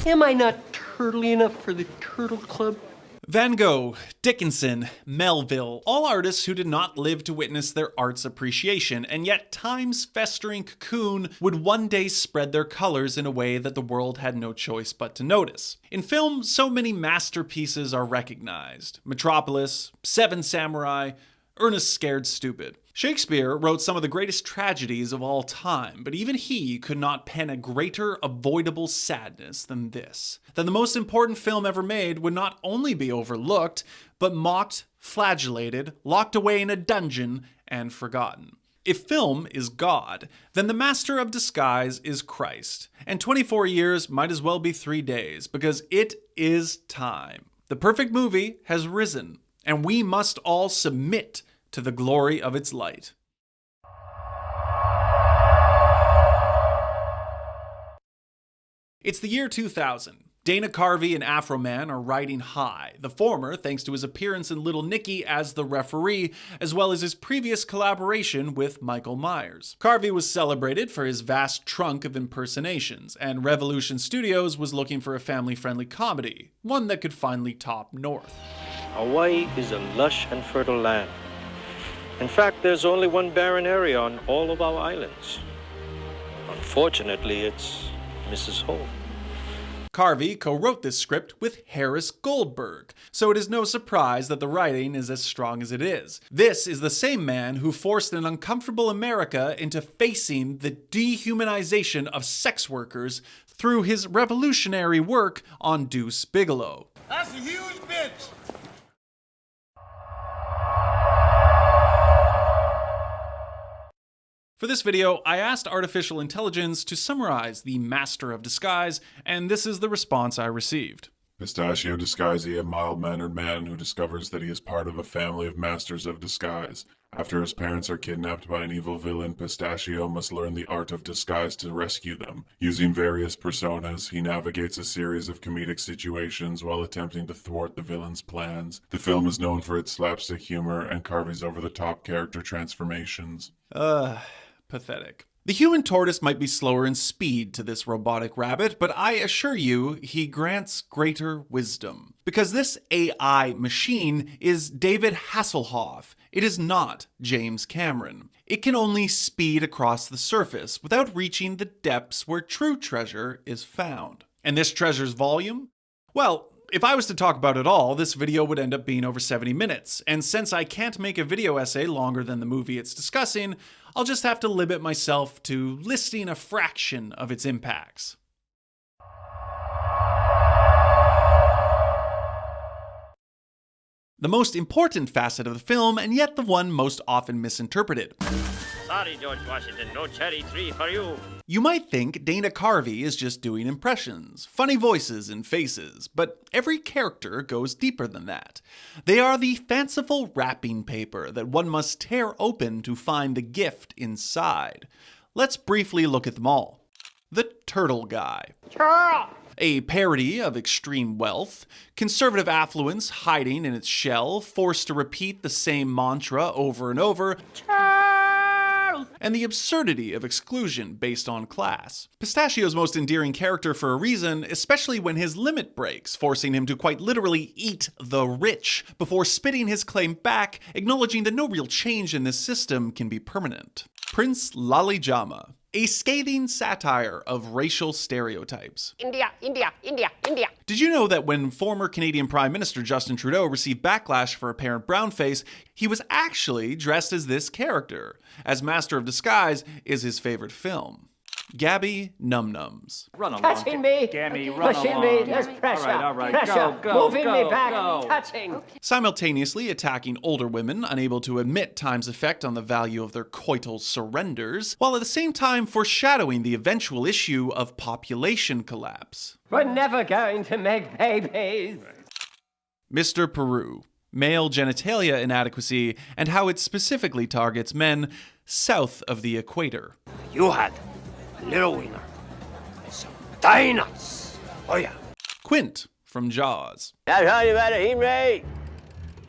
Am I not turtly enough for the Turtle Club? Van Gogh, Dickinson, Melville, all artists who did not live to witness their art's appreciation, and yet time's festering cocoon would one day spread their colors in a way that the world had no choice but to notice. In film, so many masterpieces are recognized. Metropolis, Seven Samurai, Ernest Scared Stupid. Shakespeare wrote some of the greatest tragedies of all time, but even he could not pen a greater avoidable sadness than this. That the most important film ever made would not only be overlooked, but mocked, flagellated, locked away in a dungeon, and forgotten. If film is God, then the master of disguise is Christ. And 24 years might as well be 3 days, because it is time. The perfect movie has risen, and we must all submit to the glory of its light. It's the year 2000. Dana Carvey and Afro Man are riding high, the former thanks to his appearance in Little Nicky as the referee, as well as his previous collaboration with Michael Myers. Carvey was celebrated for his vast trunk of impersonations, and Revolution Studios was looking for a family-friendly comedy, one that could finally top North. Hawaii is a lush and fertile land. In fact, there's only one barren area on all of our islands. Unfortunately, it's Mrs. Ho. Carvey co-wrote this script with Harris Goldberg, so it is no surprise that the writing is as strong as it is. This is the same man who forced an uncomfortable America into facing the dehumanization of sex workers through his revolutionary work on Deuce Bigalow. That's a huge bitch! For this video, I asked artificial intelligence to summarize the Master of Disguise, and this is the response I received. Pistachio Disguisey, a mild-mannered man who discovers that he is part of a family of masters of disguise. After his parents are kidnapped by an evil villain, Pistachio must learn the art of disguise to rescue them. Using various personas, he navigates a series of comedic situations while attempting to thwart the villain's plans. The film is known for its slapstick humor and Carvey's over-the-top character transformations. Pathetic. The human tortoise might be slower in speed to this robotic rabbit, but I assure you, he grants greater wisdom. Because this AI machine is David Hasselhoff. It is not James Cameron. It can only speed across the surface without reaching the depths where true treasure is found. And this treasure's volume? Well, if I was to talk about it all, this video would end up being over 70 minutes, and since I can't make a video essay longer than the movie it's discussing, I'll just have to limit myself to listing a fraction of its impacts. The most important facet of the film, and yet the one most often misinterpreted. Sorry, George Washington, no cherry tree for you. You might think Dana Carvey is just doing impressions, funny voices and faces, but every character goes deeper than that. They are the fanciful wrapping paper that one must tear open to find the gift inside. Let's briefly look at them all. The Turtle Guy. Turtle! A parody of extreme wealth, conservative affluence hiding in its shell, forced to repeat the same mantra over and over, and the absurdity of exclusion based on class. Pistachio's most endearing character for a reason, especially when his limit breaks, forcing him to quite literally eat the rich before spitting his claim back, acknowledging that no real change in this system can be permanent. Prince Lalijama. A scathing satire of racial stereotypes. India, India, India, India. Did you know that when former Canadian Prime Minister Justin Trudeau received backlash for apparent brownface, he was actually dressed as this character, as Master of Disguise is his favorite film? Gabby Num Nums. Run along. Touching me. Gammy, run Pushing along. me. There's pressure. All right. Pressure. Go, Moving go, me back. go. Touching. Simultaneously attacking older women unable to admit time's effect on the value of their coital surrenders, while at the same time foreshadowing the eventual issue of population collapse. We're never going to make babies. Mr. Peru. Male genitalia inadequacy and how it specifically targets men south of the equator. You had a little winner and some dinos. Oh yeah. Quint from Jaws. That's how you better eat me.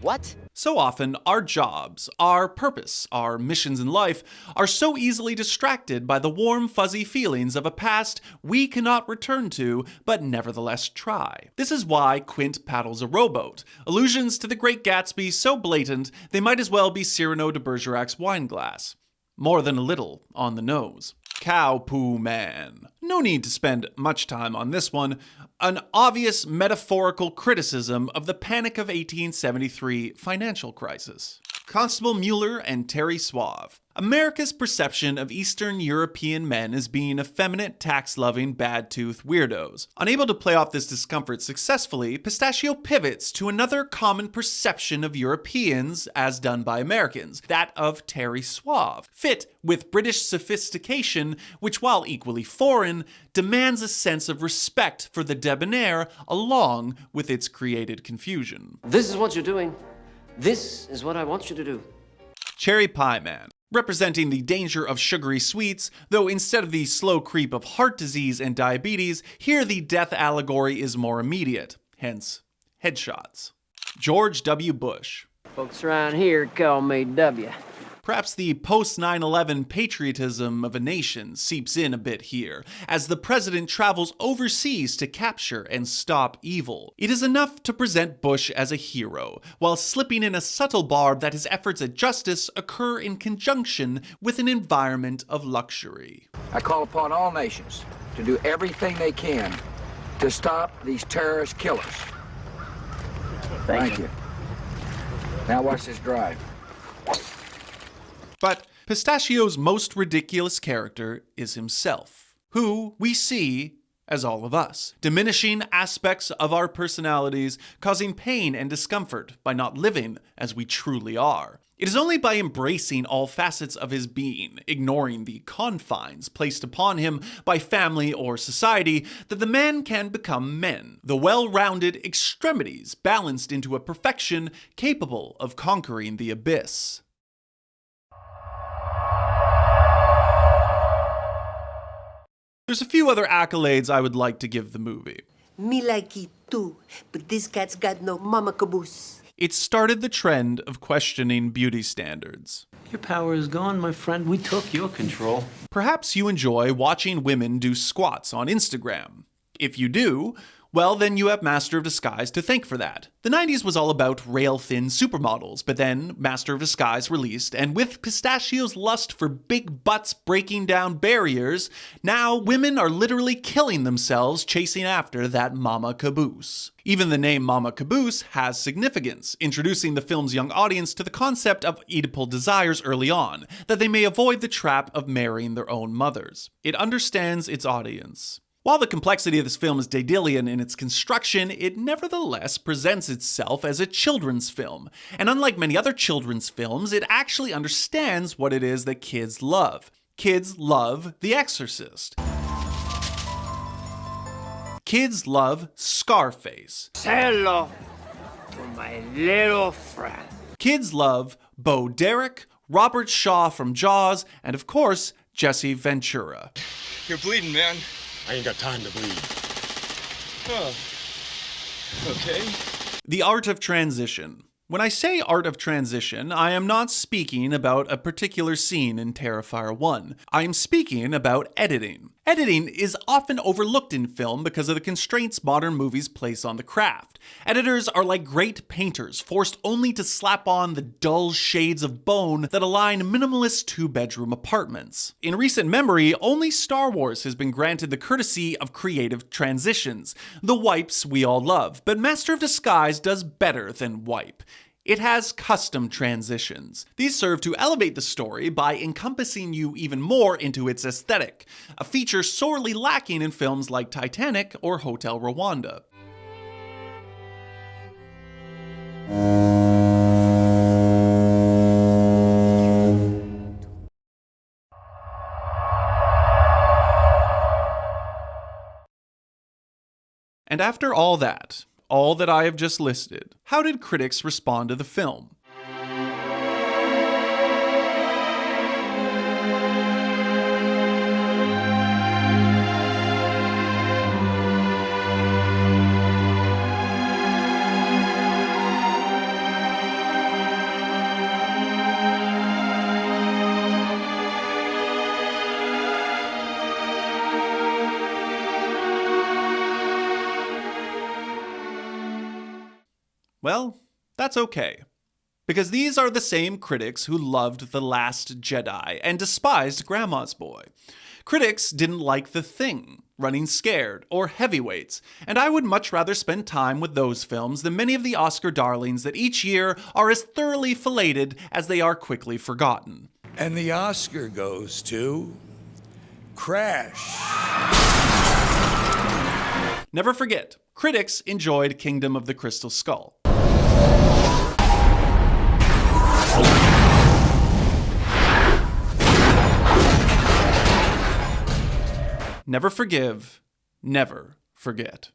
What? So often, our jobs, our purpose, our missions in life are so easily distracted by the warm, fuzzy feelings of a past we cannot return to, but nevertheless try. This is why Quint paddles a rowboat. Allusions to the Great Gatsby so blatant, they might as well be Cyrano de Bergerac's wine glass. More than a little on the nose. Cow Poo Man. No need to spend much time on this one. An obvious metaphorical criticism of the Panic of 1873 financial crisis. Constable Mueller and Terry Suave. America's perception of Eastern European men as being effeminate, tax-loving, bad-toothed weirdos. Unable to play off this discomfort successfully, Pistachio pivots to another common perception of Europeans as done by Americans, that of Terry Suave, fit with British sophistication, which while equally foreign, demands a sense of respect for the debonair along with its created confusion. This is what you're doing. This is what I want you to do. Cherry Pie Man. Representing the danger of sugary sweets, though instead of the slow creep of heart disease and diabetes, here the death allegory is more immediate, hence headshots. George W. Bush. Folks around here call me W. Perhaps the post-9/11 patriotism of a nation seeps in a bit here, as the president travels overseas to capture and stop evil. It is enough to present Bush as a hero, while slipping in a subtle barb that his efforts at justice occur in conjunction with an environment of luxury. I call upon all nations to do everything they can to stop these terrorist killers. Thank you. Now watch this drive. But Pistachio's most ridiculous character is himself, who we see as all of us, diminishing aspects of our personalities, causing pain and discomfort by not living as we truly are. It is only by embracing all facets of his being, ignoring the confines placed upon him by family or society, that the man can become men, the well-rounded extremities balanced into a perfection capable of conquering the abyss. There's a few other accolades I would like to give the movie. Me like it too, but this cat's got no mama caboose. It started the trend of questioning beauty standards. Your power is gone, my friend. We took your control. Perhaps you enjoy watching women do squats on Instagram. If you do, well, then you have Master of Disguise to thank for that. The 90s was all about rail-thin supermodels, but then Master of Disguise released, and with Pistachio's lust for big butts breaking down barriers, now women are literally killing themselves chasing after that mama caboose. Even the name Mama Caboose has significance, introducing the film's young audience to the concept of Oedipal desires early on, that they may avoid the trap of marrying their own mothers. It understands its audience. While the complexity of this film is Daedalian in its construction, it nevertheless presents itself as a children's film. And unlike many other children's films, it actually understands what it is that kids love. Kids love The Exorcist. Kids love Scarface. Say hello to my little friend. Kids love Bo Derek, Robert Shaw from Jaws, and of course, Jesse Ventura. You're bleeding, man. I ain't got time to bleed. Oh. Okay. The art of transition. When I say art of transition, I am not speaking about a particular scene in Terrifier 1. I am speaking about editing. Editing is often overlooked in film because of the constraints modern movies place on the craft. Editors are like great painters, forced only to slap on the dull shades of bone that align minimalist two-bedroom apartments. In recent memory, only Star Wars has been granted the courtesy of creative transitions, the wipes we all love, but Master of Disguise does better than wipe. It has custom transitions. These serve to elevate the story by encompassing you even more into its aesthetic, a feature sorely lacking in films like Titanic or Hotel Rwanda. And after all that I have just listed, how did critics respond to the film? Well, that's okay. Because these are the same critics who loved The Last Jedi and despised Grandma's Boy. Critics didn't like The Thing, Running Scared, or Heavyweights, and I would much rather spend time with those films than many of the Oscar darlings that each year are as thoroughly filleted as they are quickly forgotten. And the Oscar goes to Crash. Never forget, critics enjoyed Kingdom of the Crystal Skull. Never forgive, never forget.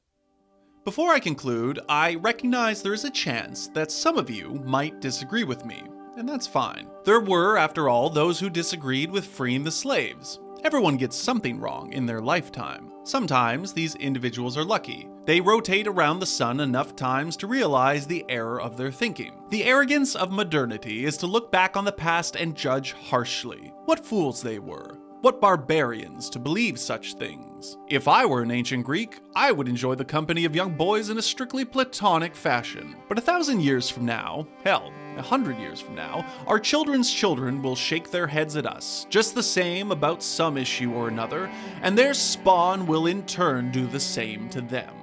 Before I conclude, I recognize there is a chance that some of you might disagree with me, and that's fine. There were, after all, those who disagreed with freeing the slaves. Everyone gets something wrong in their lifetime. Sometimes these individuals are lucky. They rotate around the sun enough times to realize the error of their thinking. The arrogance of modernity is to look back on the past and judge harshly. What fools they were. What barbarians to believe such things. If I were an ancient Greek, I would enjoy the company of young boys in a strictly platonic fashion. But 1,000 years from now, hell, 100 years from now, our children's children will shake their heads at us, just the same about some issue or another, and their spawn will in turn do the same to them.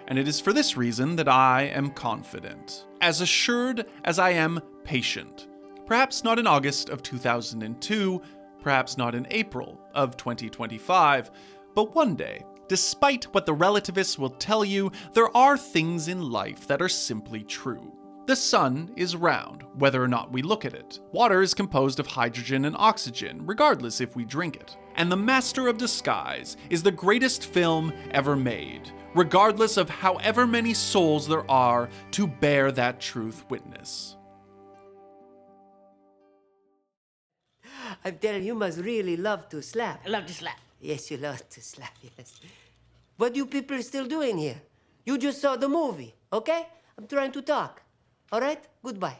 And it is for this reason that I am confident, as assured as I am patient. Perhaps not in August of 2002, perhaps not in April of 2025, but one day, despite what the relativists will tell you, there are things in life that are simply true. The sun is round, whether or not we look at it. Water is composed of hydrogen and oxygen, regardless if we drink it. And The Master of Disguise is the greatest film ever made, regardless of however many souls there are to bear that truth witness. I'm telling you, must really love to slap. I love to slap. Yes, you love to slap, yes. What you people still doing here? You just saw the movie, okay? I'm trying to talk. All right? Goodbye.